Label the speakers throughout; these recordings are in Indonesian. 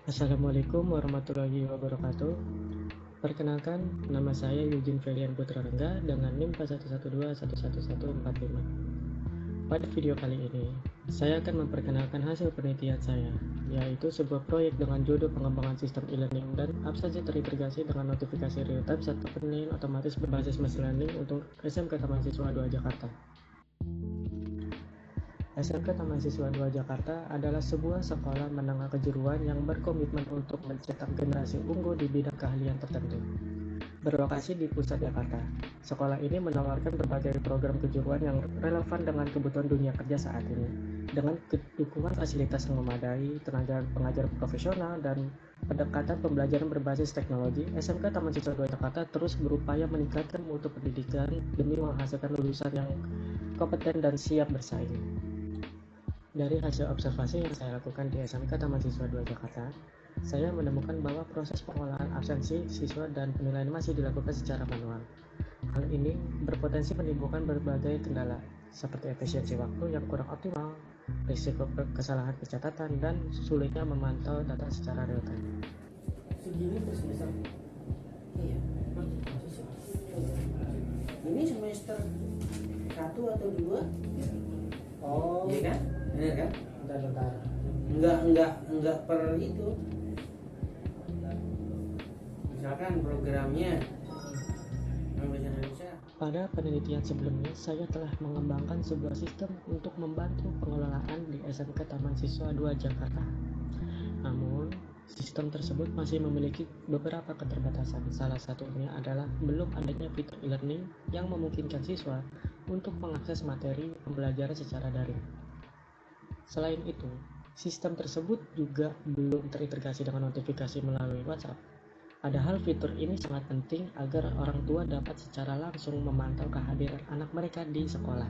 Speaker 1: Assalamualaikum warahmatullahi wabarakatuh. Perkenalkan, nama saya Eugene Felian Putra Rengga dengan NIM 112111145. Pada video kali ini, saya akan memperkenalkan hasil penelitian saya, yaitu sebuah proyek dengan judul pengembangan sistem e-learning dan absensi terintegrasi dengan notifikasi real-time serta penilaian otomatis berbasis machine learning untuk SMK Taman Siswa 2 Jakarta. SMK Taman Siswa 2 Jakarta adalah sebuah sekolah menengah kejuruan yang berkomitmen untuk mencetak generasi unggul di bidang keahlian tertentu. Berlokasi di pusat Jakarta, sekolah ini menawarkan berbagai program kejuruan yang relevan dengan kebutuhan dunia kerja saat ini. Dengan dukungan fasilitas yang memadai, tenaga pengajar profesional, dan pendekatan pembelajaran berbasis teknologi, SMK Taman Siswa 2 Jakarta terus berupaya meningkatkan mutu pendidikan demi menghasilkan lulusan yang kompeten dan siap bersaing. Dari hasil observasi yang saya lakukan di SMK Taman Siswa 2 Jakarta, saya menemukan bahwa proses pengolahan absensi siswa dan penilaian masih dilakukan secara manual. Hal ini berpotensi menimbulkan berbagai kendala, seperti efisiensi waktu yang kurang optimal, risiko kesalahan pencatatan, dan sulitnya memantau data secara real-time.
Speaker 2: Segini per semester? Iya, ini semester 1 atau 2?
Speaker 1: Oh,
Speaker 2: Iya kan? Benar kan?
Speaker 1: bentar.
Speaker 2: Enggak per itu. Misalkan programnya bahasa Indonesia.
Speaker 1: Pada penelitian sebelumnya, saya telah mengembangkan sebuah sistem untuk membantu pengelolaan di SMK Taman Siswa 2 Jakarta. Namun, sistem tersebut masih memiliki beberapa keterbatasan. Salah satunya adalah belum adanya fitur e-learning yang memungkinkan siswa untuk mengakses materi pembelajaran secara daring. Selain itu, sistem tersebut juga belum terintegrasi dengan notifikasi melalui WhatsApp. Padahal fitur ini sangat penting agar orang tua dapat secara langsung memantau kehadiran anak mereka di sekolah.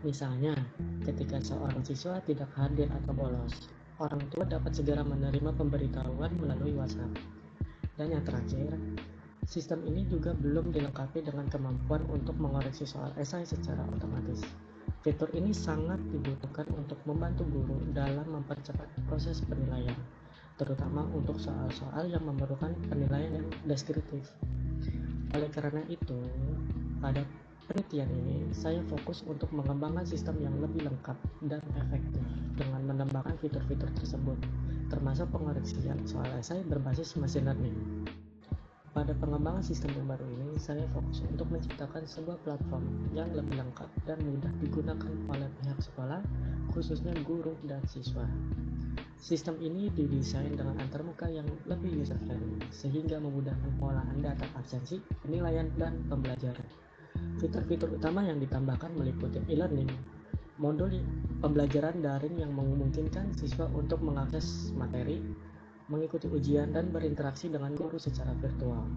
Speaker 1: Misalnya, ketika seorang siswa tidak hadir atau bolos, orang tua dapat segera menerima pemberitahuan melalui WhatsApp. Dan yang terakhir, sistem ini juga belum dilengkapi dengan kemampuan untuk mengoreksi soal esai secara otomatis. Fitur ini sangat dibutuhkan untuk membantu guru dalam mempercepat proses penilaian, terutama untuk soal-soal yang memerlukan penilaian yang deskriptif. Oleh karena itu, pada penelitian ini, saya fokus untuk mengembangkan sistem yang lebih lengkap dan efektif dengan menambahkan fitur-fitur tersebut, termasuk pengoreksian soal esai berbasis machine learning. Pada pengembangan sistem yang baru ini, saya fokus untuk menciptakan sebuah platform yang lebih lengkap dan mudah digunakan oleh pihak sekolah, khususnya guru dan siswa. Sistem ini didesain dengan antarmuka yang lebih user-friendly, sehingga memudahkan pengolahan data absensi, penilaian, dan pembelajaran. Fitur-fitur utama yang ditambahkan meliputi e-learning, modul pembelajaran daring yang memungkinkan siswa untuk mengakses materi, mengikuti ujian, dan berinteraksi dengan guru secara virtual.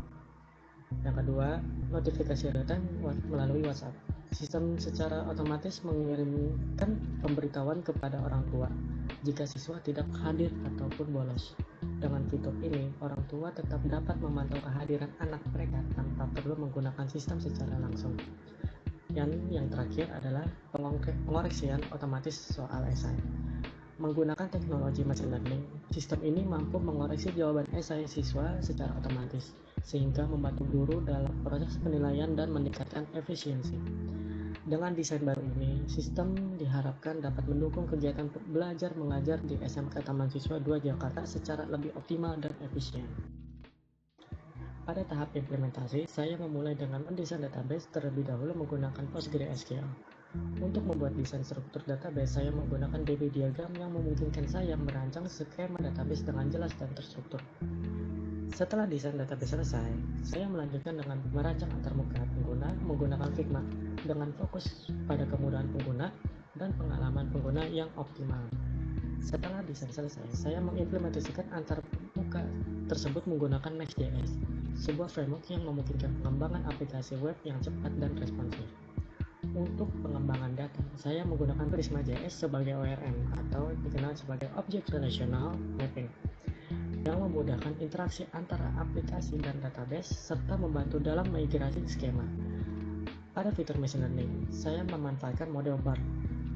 Speaker 1: Yang kedua, notifikasi real-time melalui WhatsApp. Sistem secara otomatis mengirimkan pemberitahuan kepada orang tua jika siswa tidak hadir ataupun bolos. Dengan fitur ini, orang tua tetap dapat memantau kehadiran anak mereka tanpa perlu menggunakan sistem secara langsung. Yang terakhir adalah pengoreksian otomatis soal esai. Menggunakan teknologi machine learning, sistem ini mampu mengoreksi jawaban esai siswa secara otomatis, sehingga membantu guru dalam proses penilaian dan meningkatkan efisiensi. Dengan desain baru ini, sistem diharapkan dapat mendukung kegiatan belajar mengajar di SMK Taman Siswa 2 Jakarta secara lebih optimal dan efisien. Pada tahap implementasi, saya memulai dengan mendesain database terlebih dahulu menggunakan PostgreSQL. Untuk membuat desain struktur database, saya menggunakan DB diagram yang memungkinkan saya merancang skema database dengan jelas dan terstruktur. Setelah desain database selesai, saya melanjutkan dengan merancang antarmuka pengguna menggunakan Figma dengan fokus pada kemudahan pengguna dan pengalaman pengguna yang optimal. Setelah desain selesai, saya mengimplementasikan antarmuka tersebut menggunakan Next.js, sebuah framework yang memungkinkan pengembangan aplikasi web yang cepat dan responsif. Untuk pengembangan data, saya menggunakan Prisma.js sebagai ORM atau dikenal sebagai Object Relational Mapping yang memudahkan interaksi antara aplikasi dan database serta membantu dalam migrasi skema. Pada fitur machine learning, saya memanfaatkan model BART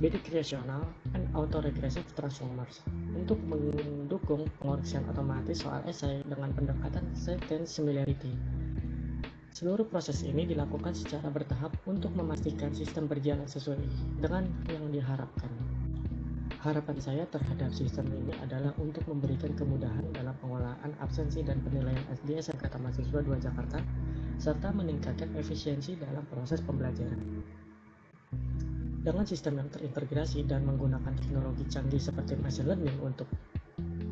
Speaker 1: bidirectional and autoregressive transformers untuk mendukung pengoreksian otomatis soal esai dengan pendekatan sentence similarity. Seluruh proses ini dilakukan secara bertahap untuk memastikan sistem berjalan sesuai dengan yang diharapkan. Harapan saya terhadap sistem ini adalah untuk memberikan kemudahan dalam pengolahan absensi dan penilaian di SMK Taman Siswa 2 Jakarta, serta meningkatkan efisiensi dalam proses pembelajaran. Dengan sistem yang terintegrasi dan menggunakan teknologi canggih seperti machine learning untuk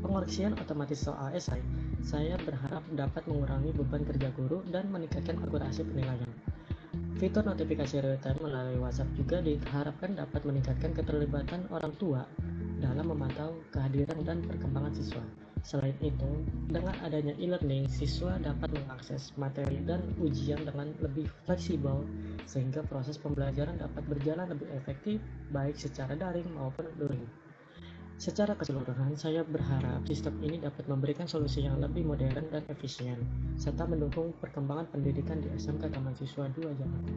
Speaker 1: pengoreksian otomatis soal esai, saya berharap dapat mengurangi beban kerja guru dan meningkatkan akurasi penilaian. Fitur notifikasi real-time melalui WhatsApp juga diharapkan dapat meningkatkan keterlibatan orang tua dalam memantau kehadiran dan perkembangan siswa. Selain itu, dengan adanya e-learning, siswa dapat mengakses materi dan ujian dengan lebih fleksibel, sehingga proses pembelajaran dapat berjalan lebih efektif, baik secara daring maupun luring. Secara keseluruhan, saya berharap sistem ini dapat memberikan solusi yang lebih modern dan efisien, serta mendukung perkembangan pendidikan di SMK Taman Siswa 2 Jakarta.